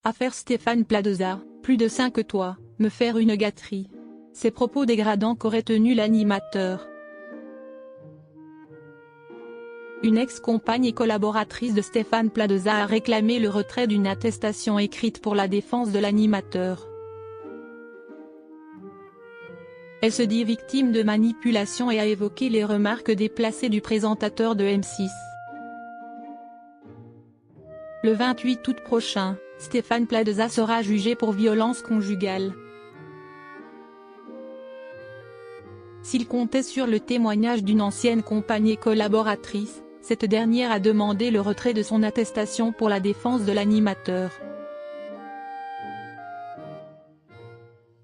Affaire Stéphane Plaza, plus de 5 que toi, me faire une gâterie. Ces propos dégradants qu'aurait tenu l'animateur. Une ex-compagne et collaboratrice de Stéphane Plaza a réclamé le retrait d'une attestation écrite pour la défense de l'animateur. Elle se dit victime de manipulation et a évoqué les remarques déplacées du présentateur de M6. Le 28 août prochain, Stéphane Plaza sera jugé pour violence conjugale. S'il comptait sur le témoignage d'une ancienne compagne et collaboratrice, cette dernière a demandé le retrait de son attestation pour la défense de l'animateur.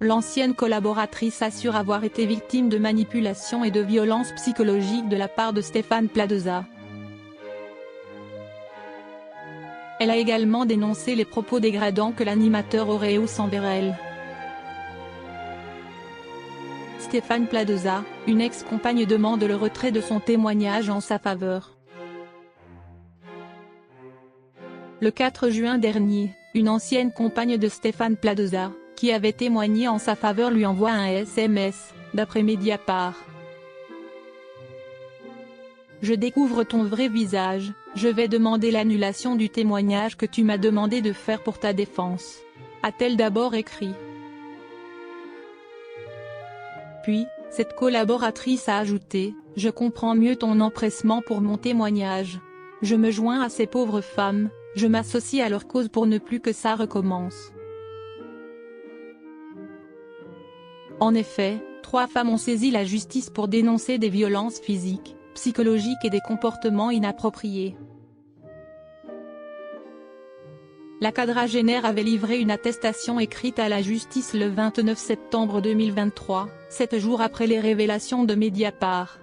L'ancienne collaboratrice assure avoir été victime de manipulation et de violence psychologique de la part de Stéphane Plaza. Elle a également dénoncé les propos dégradants que l'animateur aurait eus envers elle. Stéphane Plaza, une ex-compagne demande le retrait de son témoignage en sa faveur. Le 4 juin dernier, une ancienne compagne de Stéphane Plaza, qui avait témoigné en sa faveur lui envoie un SMS, d'après Mediapart. Je découvre ton vrai visage, je vais demander l'annulation du témoignage que tu m'as demandé de faire pour ta défense. A-t-elle d'abord écrit. Puis, cette collaboratrice a ajouté, je comprends mieux ton empressement pour mon témoignage. Je me joins à ces pauvres femmes, je m'associe à leur cause pour ne plus que ça recommence. En effet, 3 femmes ont saisi la justice pour dénoncer des violences physiques, psychologiques et des comportements inappropriés. La quadragénaire avait livré une attestation écrite à la justice le 29 septembre 2023, 7 jours après les révélations de Mediapart.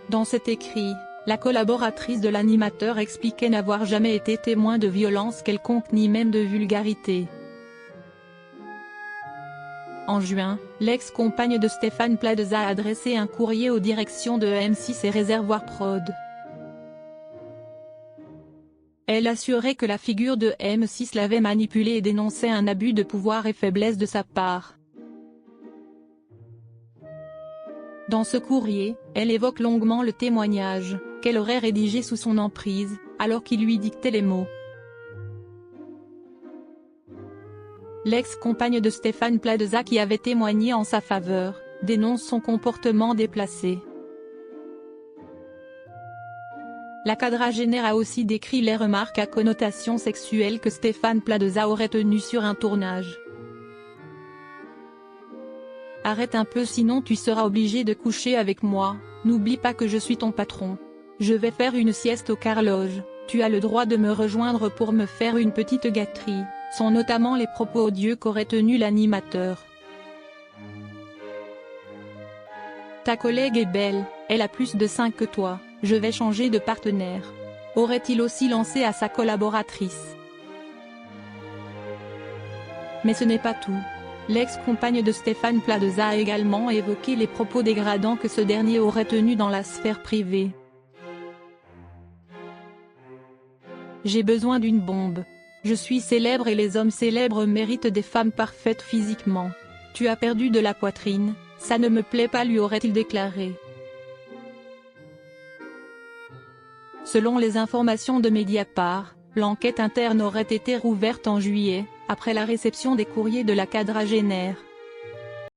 Dans cet écrit, la collaboratrice de l'animateur expliquait n'avoir jamais été témoin de violence quelconque ni même de vulgarité. En juin, l'ex-compagne de Stéphane Plaza a adressé un courrier aux directions de M6 et Réservoir Prod. Elle assurait que la figure de M6 l'avait manipulée et dénonçait un abus de pouvoir et faiblesse de sa part. Dans ce courrier, elle évoque longuement le témoignage, qu'elle aurait rédigé sous son emprise, alors qu'il lui dictait les mots. L'ex-compagne de Stéphane Plaza qui avait témoigné en sa faveur, dénonce son comportement déplacé. La quadragénaire a aussi décrit les remarques à connotation sexuelle que Stéphane Plaza aurait tenues sur un tournage. Arrête un peu sinon tu seras obligé de coucher avec moi, n'oublie pas que je suis ton patron. Je vais faire une sieste au Carloge, tu as le droit de me rejoindre pour me faire une petite gâterie, sont notamment les propos odieux qu'aurait tenus l'animateur. Ta collègue est belle, elle a plus de 5 que toi, je vais changer de partenaire. Aurait-il aussi lancé à sa collaboratrice. Mais ce n'est pas tout. L'ex-compagne de Stéphane Plaza a également évoqué les propos dégradants que ce dernier aurait tenus dans la sphère privée. J'ai besoin d'une bombe. Je suis célèbre et les hommes célèbres méritent des femmes parfaites physiquement. Tu as perdu de la poitrine, ça ne me plaît pas lui aurait-il déclaré. Selon les informations de Mediapart, l'enquête interne aurait été rouverte en juillet, après la réception des courriers de la quadragénaire.